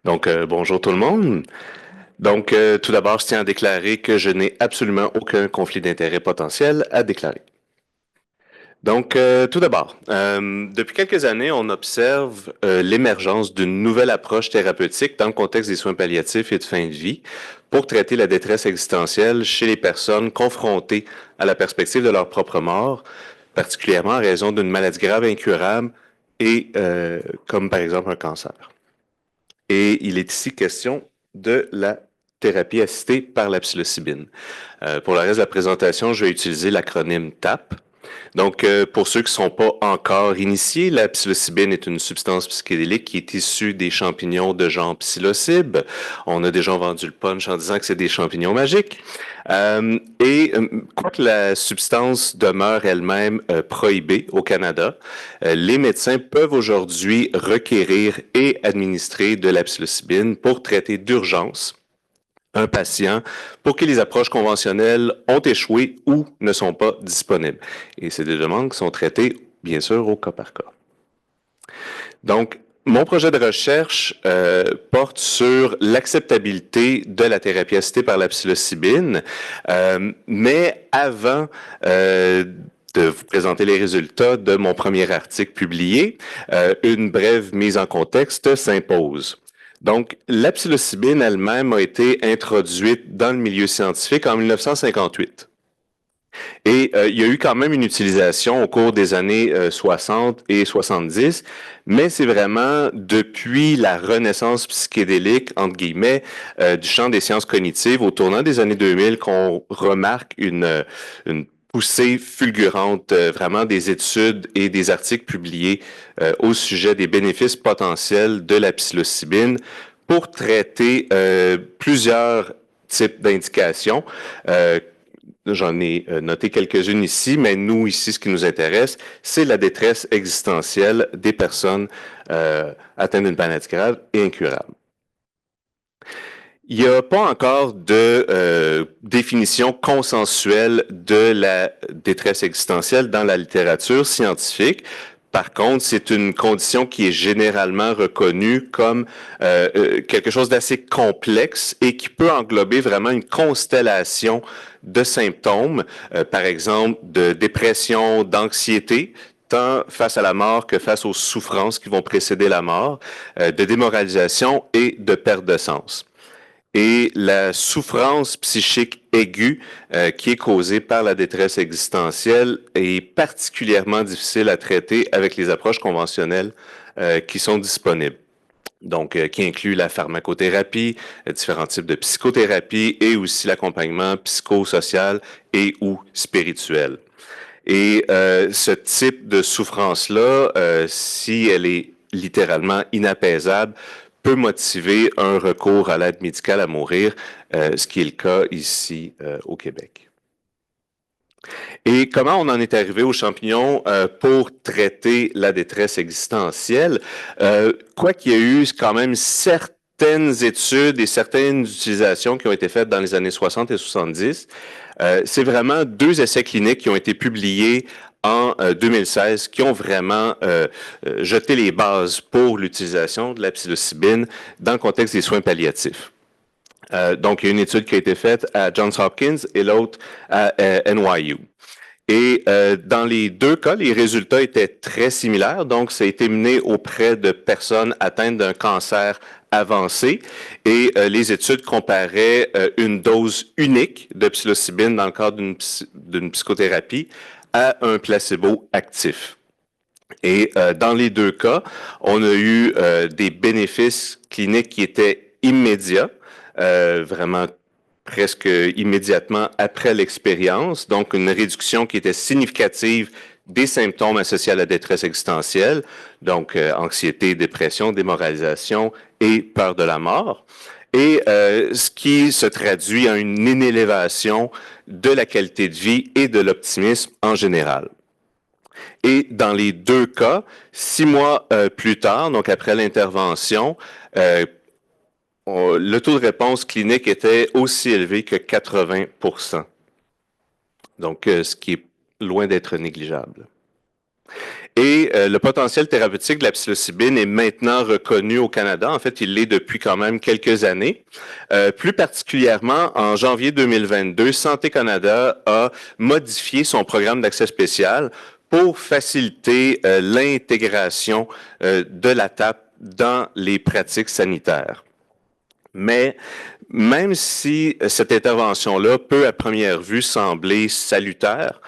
Bonjour tout le monde. Tout d'abord, je tiens à déclarer que je n'ai absolument aucun conflit d'intérêt potentiel à déclarer. Tout d'abord, depuis quelques années, on observe l'émergence d'une nouvelle approche thérapeutique dans le contexte des soins palliatifs et de fin de vie pour traiter la détresse existentielle chez les personnes confrontées à la perspective de leur propre mort, particulièrement en raison d'une maladie grave et incurable et comme par exemple un cancer. Et il est ici question de la thérapie assistée par la psilocybine. Pour le reste de la présentation, je vais utiliser l'acronyme TAP. Pour ceux qui ne sont pas encore initiés, la psilocybine est une substance psychédélique qui est issue des champignons de genre psilocybe. On a déjà vendu le punch en disant que c'est des champignons magiques. Quoique la substance demeure elle-même prohibée au Canada, les médecins peuvent aujourd'hui requérir et administrer de la psilocybine pour traiter d'urgence un patient pour qui les approches conventionnelles ont échoué ou ne sont pas disponibles. Et c'est des demandes qui sont traitées, bien sûr, au cas par cas. Donc, mon projet de recherche porte sur l'acceptabilité de la thérapie assistée par la psilocybine, mais avant de vous présenter les résultats de mon premier article publié, une brève mise en contexte s'impose. Donc, la psilocybine elle-même a été introduite dans le milieu scientifique en 1958. Et il y a eu quand même une utilisation au cours des années 60 et 70, mais c'est vraiment depuis la renaissance psychédélique, entre guillemets, du champ des sciences cognitives au tournant des années 2000 qu'on remarque une poussée fulgurante, vraiment des études et des articles publiés au sujet des bénéfices potentiels de la psilocybine pour traiter plusieurs types d'indications. J'en ai noté quelques-unes ici, mais nous, ici, ce qui nous intéresse, c'est la détresse existentielle des personnes atteintes d'une maladie grave et incurable. Il n'y a pas encore de définition consensuelle de la détresse existentielle dans la littérature scientifique. Par contre, c'est une condition qui est généralement reconnue comme quelque chose d'assez complexe et qui peut englober vraiment une constellation de symptômes, par exemple de dépression, d'anxiété, tant face à la mort que face aux souffrances qui vont précéder la mort, de démoralisation et de perte de sens. Et la souffrance psychique aiguë qui est causée par la détresse existentielle est particulièrement difficile à traiter avec les approches conventionnelles qui sont disponibles. Donc, qui inclut la pharmacothérapie, différents types de psychothérapie et aussi l'accompagnement psychosocial et ou spirituel. Et ce type de souffrance-là, si elle est littéralement inapaisable, peut motiver un recours à l'aide médicale à mourir, ce qui est le cas ici au Québec. Et comment on en est arrivé aux champignons pour traiter la détresse existentielle? Quoi qu'il y ait eu quand même certaines études et certaines utilisations qui ont été faites dans les années 60 et 70, c'est vraiment 2 essais cliniques qui ont été publiés en 2016 qui ont vraiment jeté les bases pour l'utilisation de la psilocybine dans le contexte des soins palliatifs. Donc, il y a une étude qui a été faite à Johns Hopkins et l'autre à NYU. Et dans les 2 cas, les résultats étaient très similaires. Donc, ça a été mené auprès de personnes atteintes d'un cancer avancé et les études comparaient une dose unique de psilocybine dans le cadre d'une psychothérapie à un placebo actif. Et dans les 2 cas, on a eu des bénéfices cliniques qui étaient immédiats, vraiment presque immédiatement après l'expérience, donc une réduction qui était significative des symptômes associés à la détresse existentielle, donc anxiété, dépression, démoralisation et peur de la mort, et ce qui se traduit en une élévation de la qualité de vie et de l'optimisme en général. Et dans les 2 cas, 6 mois plus tard, donc après l'intervention, le taux de réponse clinique était aussi élevé que 80%. Donc, ce qui est loin d'être négligeable. Et le potentiel thérapeutique de la psilocybine est maintenant reconnu au Canada. En fait, il l'est depuis quand même quelques années. Plus particulièrement, en janvier 2022, Santé Canada a modifié son programme d'accès spécial pour faciliter l'intégration de la TAP dans les pratiques sanitaires. Mais même si cette intervention-là peut à première vue sembler salutaire,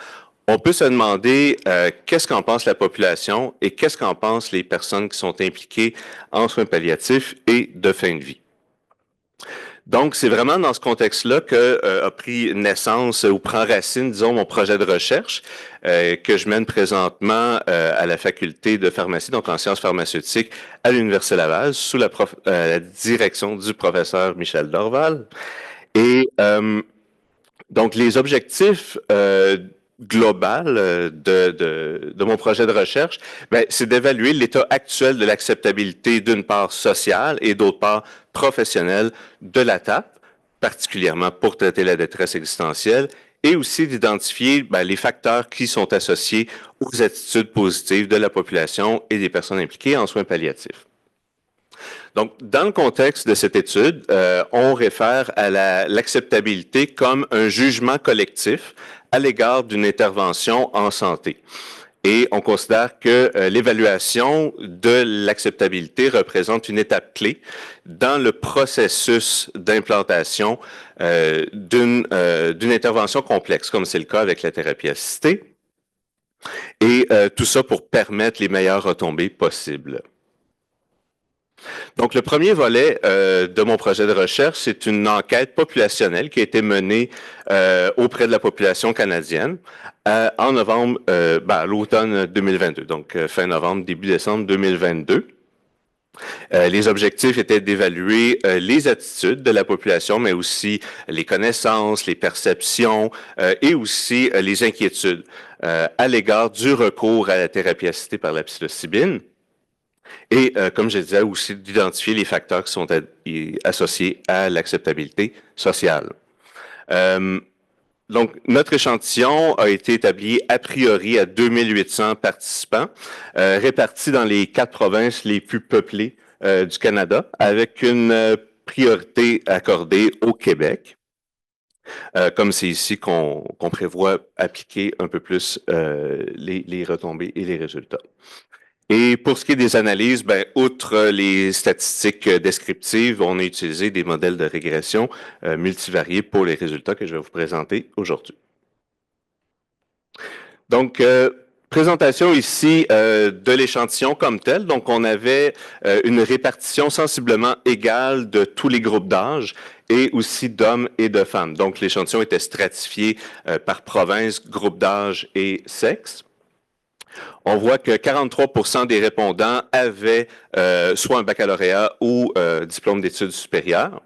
on peut se demander qu'est-ce qu'en pense la population et qu'est-ce qu'en pensent les personnes qui sont impliquées en soins palliatifs et de fin de vie. Donc, c'est vraiment dans ce contexte-là que a pris naissance ou prend racine, disons, mon projet de recherche que je mène présentement à la faculté de pharmacie, donc en sciences pharmaceutiques à l'Université Laval, sous la direction du professeur Michel Dorval. Et donc, les objectifs global de mon projet de recherche, c'est d'évaluer l'état actuel de l'acceptabilité d'une part sociale et d'autre part professionnelle de la TAP, particulièrement pour traiter la détresse existentielle, et aussi d'identifier les facteurs qui sont associés aux attitudes positives de la population et des personnes impliquées en soins palliatifs. Donc, dans le contexte de cette étude, on réfère à l'acceptabilité comme un jugement collectif à l'égard d'une intervention en santé. Et on considère que l'évaluation de l'acceptabilité représente une étape clé dans le processus d'implantation d'une intervention complexe, comme c'est le cas avec la thérapie assistée. Et tout ça pour permettre les meilleures retombées possibles. Donc, le premier volet de mon projet de recherche, c'est une enquête populationnelle qui a été menée auprès de la population canadienne en novembre, à l'automne 2022, donc fin novembre, début décembre 2022. Les objectifs étaient d'évaluer les attitudes de la population, mais aussi les connaissances, les perceptions et aussi les inquiétudes à l'égard du recours à la thérapie assistée par la psilocybine. Et comme je disais, aussi d'identifier les facteurs qui sont associés à l'acceptabilité sociale. Donc, notre échantillon a été établi a priori à 2800 participants, répartis dans les 4 provinces les plus peuplées du Canada, avec une priorité accordée au Québec. Comme c'est ici qu'on prévoit appliquer un peu plus les retombées et les résultats. Et pour ce qui est des analyses, outre les statistiques descriptives, on a utilisé des modèles de régression multivariés pour les résultats que je vais vous présenter aujourd'hui. Donc, présentation ici de l'échantillon comme tel. Donc, on avait une répartition sensiblement égale de tous les groupes d'âge et aussi d'hommes et de femmes. Donc, l'échantillon était stratifié par province, groupe d'âge et sexe. On voit que 43% des répondants avaient soit un baccalauréat ou diplôme d'études supérieures.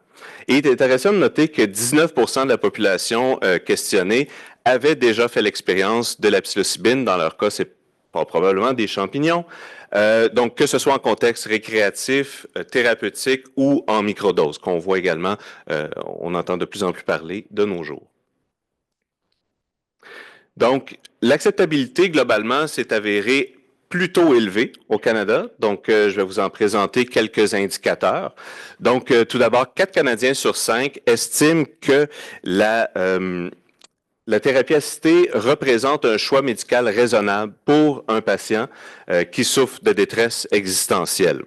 Et il est intéressant de noter que 19% de la population questionnée avait déjà fait l'expérience de la psilocybine. Dans leur cas, c'est probablement des champignons. Donc, que ce soit en contexte récréatif, thérapeutique ou en microdose, qu'on voit également, on entend de plus en plus parler de nos jours. Donc, l'acceptabilité, globalement, s'est avérée plutôt élevée au Canada. Donc, je vais vous en présenter quelques indicateurs. Donc, tout d'abord, 4 Canadiens sur 5 estiment que la thérapie assistée représente un choix médical raisonnable pour un patient qui souffre de détresse existentielle.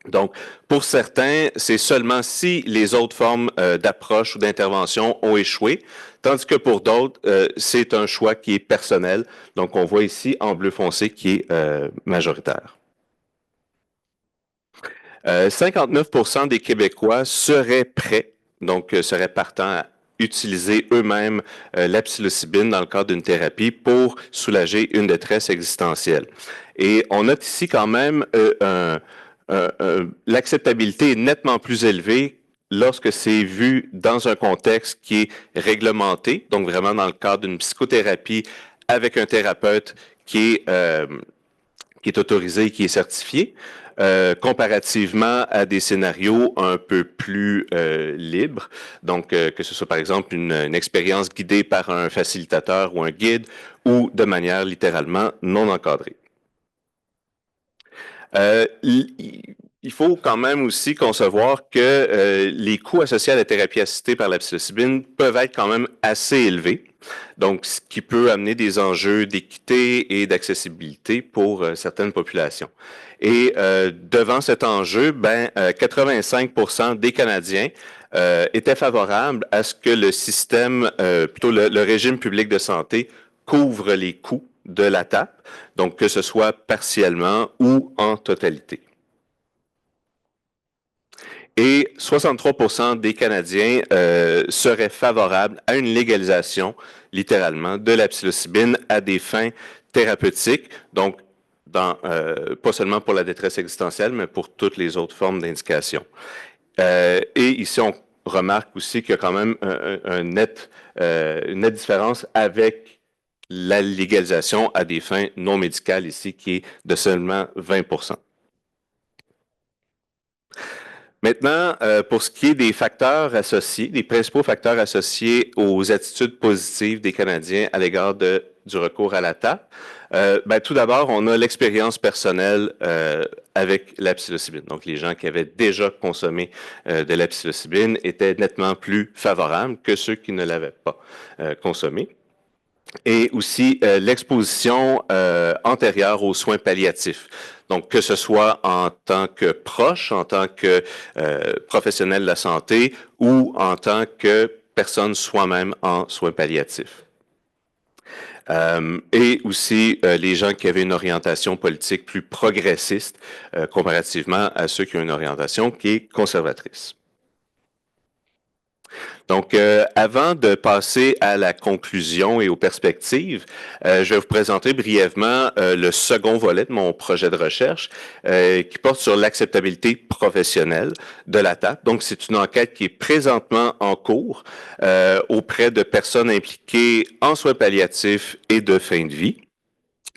Donc, pour certains, c'est seulement si les autres formes d'approche ou d'intervention ont échoué, tandis que pour d'autres, c'est un choix qui est personnel. Donc, on voit ici en bleu foncé qui est majoritaire. 59% des Québécois seraient prêts, donc seraient partants à utiliser eux-mêmes la psilocybine dans le cadre d'une thérapie pour soulager une détresse existentielle. Et on note ici quand même l'acceptabilité est nettement plus élevée lorsque c'est vu dans un contexte qui est réglementé, donc vraiment dans le cadre d'une psychothérapie avec un thérapeute qui est autorisé et qui est certifié, comparativement à des scénarios un peu plus libres, donc que ce soit par exemple une expérience guidée par un facilitateur ou un guide ou de manière littéralement non encadrée. Il faut quand même aussi concevoir que les coûts associés à la thérapie assistée par la psilocybine peuvent être quand même assez élevés. Donc, ce qui peut amener des enjeux d'équité et d'accessibilité pour certaines populations. Et devant cet enjeu, 85% des Canadiens étaient favorables à ce que le système, plutôt le régime public de santé, couvre les coûts de la TAP, donc que ce soit partiellement ou en totalité. Et 63% des Canadiens seraient favorables à une légalisation, littéralement, de la psilocybine à des fins thérapeutiques, donc pas seulement pour la détresse existentielle, mais pour toutes les autres formes d'indication. Et ici, on remarque aussi qu'il y a quand même une nette différence avec la légalisation à des fins non médicales ici, qui est de seulement 20%. Maintenant, pour ce qui est des facteurs associés, des principaux facteurs associés aux attitudes positives des Canadiens à l'égard du recours à la TAP, tout d'abord, on a l'expérience personnelle avec la psilocybine. Donc, les gens qui avaient déjà consommé de la psilocybine étaient nettement plus favorables que ceux qui ne l'avaient pas consommé. Et aussi l'exposition antérieure aux soins palliatifs. Donc, que ce soit en tant que proche, en tant que professionnel de la santé ou en tant que personne soi-même en soins palliatifs. Et aussi les gens qui avaient une orientation politique plus progressiste comparativement à ceux qui ont une orientation qui est conservatrice. Donc, avant de passer à la conclusion et aux perspectives, je vais vous présenter brièvement le second volet de mon projet de recherche qui porte sur l'acceptabilité professionnelle de la TAP. Donc, c'est une enquête qui est présentement en cours auprès de personnes impliquées en soins palliatifs et de fin de vie.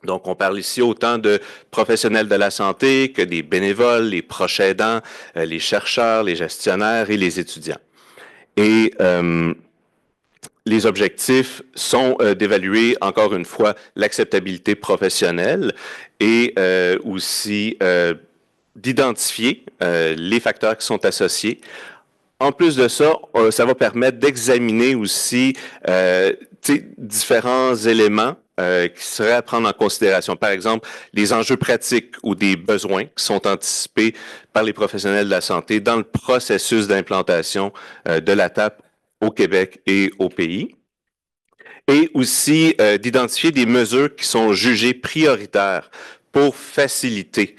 Donc, on parle ici autant de professionnels de la santé que des bénévoles, les proches aidants, les chercheurs, les gestionnaires et les étudiants. Et les objectifs sont d'évaluer, encore une fois, l'acceptabilité professionnelle et aussi d'identifier les facteurs qui sont associés. En plus de ça, ça va permettre d'examiner aussi différents éléments qui seraient à prendre en considération. Par exemple, les enjeux pratiques ou des besoins qui sont anticipés par les professionnels de la santé dans le processus d'implantation de la TAP au Québec et au pays. Et aussi d'identifier des mesures qui sont jugées prioritaires pour faciliter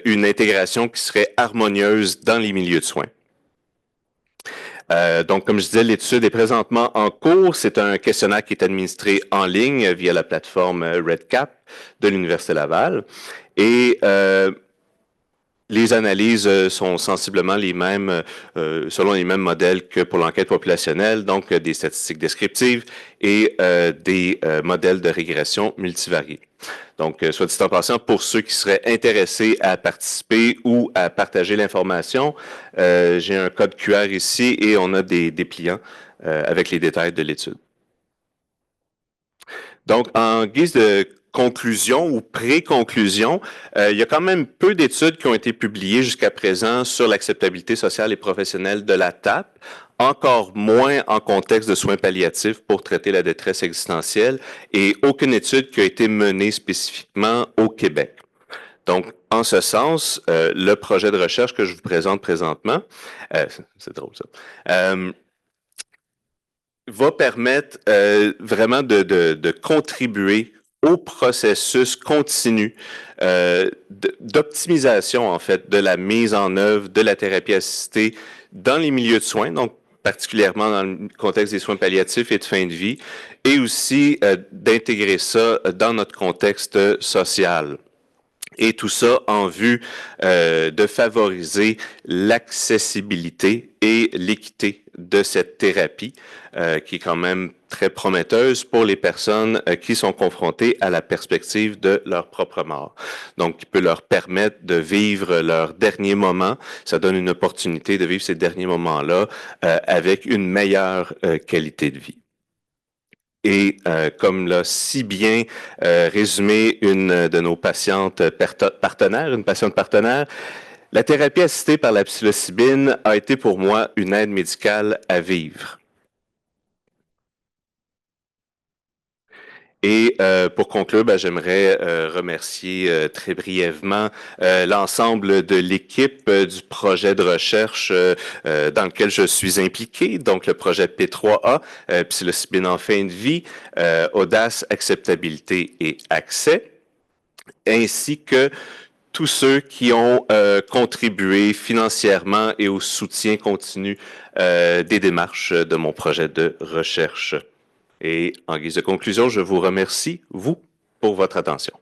une intégration qui serait harmonieuse dans les milieux de soins. Donc, comme je disais, l'étude est présentement en cours. C'est un questionnaire qui est administré en ligne via la plateforme REDCap de l'Université Laval. Et les analyses sont sensiblement les mêmes, selon les mêmes modèles que pour l'enquête populationnelle, donc des statistiques descriptives et des modèles de régression multivariés. Donc, soit dit en passant, pour ceux qui seraient intéressés à participer ou à partager l'information, j'ai un code QR ici et on a des dépliants avec les détails de l'étude. Donc, en guise de conclusion ou pré-conclusion, il y a quand même peu d'études qui ont été publiées jusqu'à présent sur l'acceptabilité sociale et professionnelle de la TAP, encore moins en contexte de soins palliatifs pour traiter la détresse existentielle et aucune étude qui a été menée spécifiquement au Québec. Donc, en ce sens, le projet de recherche que je vous présente présentement, c'est drôle ça, va permettre vraiment de contribuer au processus continu d'optimisation, en fait, de la mise en œuvre de la thérapie assistée dans les milieux de soins, donc particulièrement dans le contexte des soins palliatifs et de fin de vie, et aussi d'intégrer ça dans notre contexte social. Et tout ça en vue de favoriser l'accessibilité et l'équité de cette thérapie qui est quand même très prometteuse pour les personnes qui sont confrontées à la perspective de leur propre mort. Donc, qui peut leur permettre de vivre leurs derniers moments. Ça donne une opportunité de vivre ces derniers moments-là avec une meilleure qualité de vie. Et comme l'a si bien résumé une de nos patientes partenaires, une patiente partenaire, la thérapie assistée par la psilocybine a été pour moi une aide médicale à vivre. Et pour conclure, j'aimerais remercier très brièvement l'ensemble de l'équipe du projet de recherche dans lequel je suis impliqué, donc le projet P3A, psilocybine en fin de vie, audace, acceptabilité et accès, ainsi que tous ceux qui ont contribué financièrement et au soutien continu des démarches de mon projet de recherche. Et en guise de conclusion, je vous remercie, vous, pour votre attention.